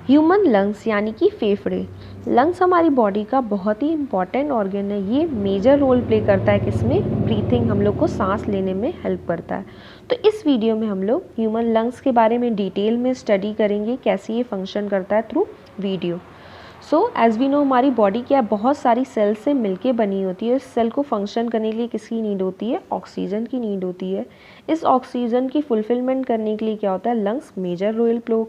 Human lungs यानी कि फेफड़े। लंग्स हमारी बॉडी का बहुत ही इम्पॉर्टेंट ऑर्गन है। ये मेजर रोल प्ले करता है किसमें, ब्रीथिंग, हम लोग को सांस लेने में हेल्प करता है। तो इस वीडियो में हम लोग ह्यूमन लंग्स के बारे में डिटेल में स्टडी करेंगे, कैसे ये फंक्शन करता है through video. So as we know, हमारी बॉडी क्या है, बहुत सारी सेल से मिलके बनी होती है। इस सेल को फंक्शन करने के लिए किसकी नीड होती है, ऑक्सीजन की नीड होती है। इस ऑक्सीजन की फुलफिलमेंट करने के लिए क्या होता है, लंग्स मेजर रोल प्ले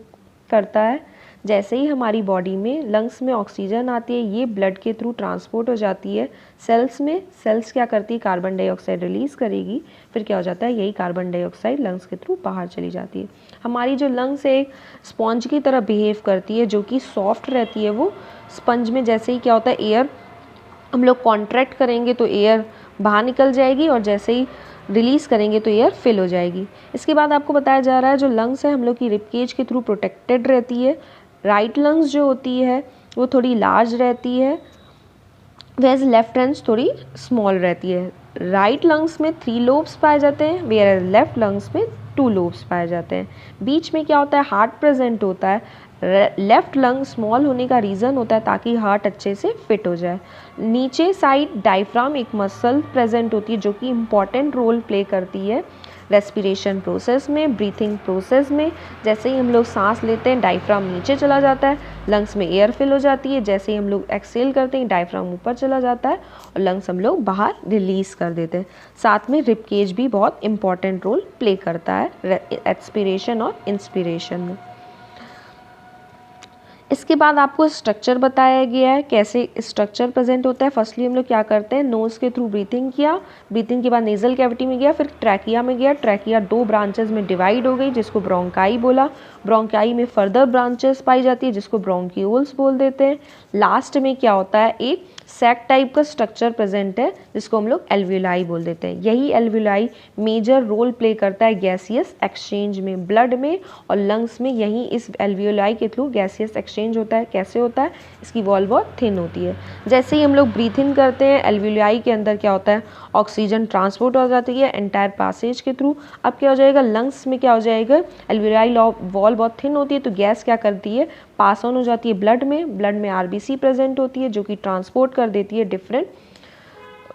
करता है। जैसे ही हमारी बॉडी में लंग्स में ऑक्सीजन आती है, ये ब्लड के थ्रू ट्रांसपोर्ट हो जाती है सेल्स में। सेल्स क्या करती है, कार्बन डाइऑक्साइड रिलीज़ करेगी, फिर क्या हो जाता है, यही कार्बन डाइऑक्साइड लंग्स के थ्रू बाहर चली जाती है। हमारी जो लंग्स है एक स्पॉन्ज की तरह बिहेव करती है, जो कि सॉफ्ट रहती है। वो स्पंज में जैसे ही क्या होता है, एयर हम लोग कॉन्ट्रैक्ट करेंगे तो एयर बाहर निकल जाएगी, और जैसे ही रिलीज़ करेंगे तो एयर फिल हो जाएगी। इसके बाद आपको बताया जा रहा है जो लंग्स है हम लोग की रिब केज के थ्रू प्रोटेक्टेड रहती है। राइट लंग्स जो होती है वो थोड़ी लार्ज रहती है, वेज लेफ्ट लंग्स थोड़ी स्मॉल रहती है। राइट लंग्स में 3 लोब्स पाए जाते हैं, वेयर लेफ्ट लंग्स में 2 लोब्स पाए जाते हैं। बीच में क्या होता है, हार्ट प्रेजेंट होता है। लेफ्ट लंग स्मॉल होने का रीज़न होता है ताकि हार्ट अच्छे से फिट हो जाए। नीचे साइड डायफ्राम एक मसल प्रेजेंट होती है, जो कि इम्पॉर्टेंट रोल प्ले करती है रेस्पिरेशन प्रोसेस में, ब्रीथिंग प्रोसेस में। जैसे ही हम लोग सांस लेते हैं, डायफ्राम नीचे चला जाता है, लंग्स में एयर फिल हो जाती है। जैसे ही हम लोग एक्सेल करते हैं, डायफ्राम ऊपर चला जाता है और लंग्स हम लोग बाहर रिलीज़ कर देते हैं। साथ में रिब केज भी बहुत इंपॉर्टेंट रोल प्ले करता है एक्सपिरेशन और इंस्पिरेशन में। इसके बाद आपको स्ट्रक्चर बताया गया है, कैसे स्ट्रक्चर प्रेजेंट होता है। फर्स्टली हम लोग क्या करते हैं, नोज़ के थ्रू ब्रीथिंग किया, ब्रीथिंग के बाद नेजल कैविटी में गया, फिर ट्रैकिया में गया। ट्रैकिया 2 ब्रांचेस में डिवाइड हो गई, जिसको ब्रोंकाई बोला। ब्रोंकाई में फर्दर ब्रांचेस पाई जाती है, जिसको ब्रोंक्यूल्स बोल देते हैं। लास्ट में क्या होता है, एक सैक टाइप का स्ट्रक्चर प्रेजेंट है, जिसको हम लोग एल्वियोलाई बोल देते हैं। यही एल्वियोलाई मेजर रोल प्ले करता है गैसियस एक्सचेंज में, ब्लड में और लंग्स में। यही इस एल्वियोलाई के थ्रू गैसियस एक्सचेंज होता है। कैसे होता है, इसकी वॉल बहुत थिन होती है। जैसे ही हम लोग ब्रीथ इन करते हैं, एल्वियोलाई के अंदर क्या होता है, ऑक्सीजन ट्रांसपोर्ट हो जाती है एंटायर पैसेज के थ्रू। अब क्या हो जाएगा, लंग्स में क्या हो जाएगा, एल्वियोलाई वॉल बहुत थिन होती है, तो गैस क्या करती है, पास ऑन हो जाती है ब्लड में। ब्लड में आरबीसी प्रेजेंट होती है, जो कि ट्रांसपोर्ट कर देती है डिफरेंट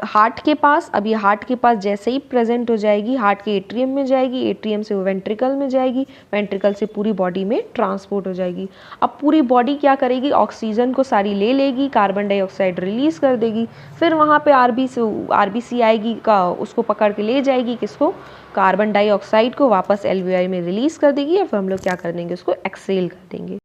हार्ट के पास। अब ये हार्ट के पास जैसे ही प्रेजेंट हो जाएगी, हार्ट के एट्रियम में जाएगी, एट्रियम से वो वेंट्रिकल में जाएगी, वेंट्रिकल से पूरी बॉडी में ट्रांसपोर्ट हो जाएगी। अब पूरी बॉडी क्या करेगी, ऑक्सीजन को सारी ले लेगी, कार्बन डाइऑक्साइड रिलीज कर देगी। फिर वहाँ पे आरबीसी आएगी का, उसको पकड़ के ले जाएगी, किसको, कार्बन डाइऑक्साइड को वापस एल्वियोलाई में रिलीज कर देगी, या फिर हम लोग क्या कर देंगे, उसको एक्सेल कर देंगे।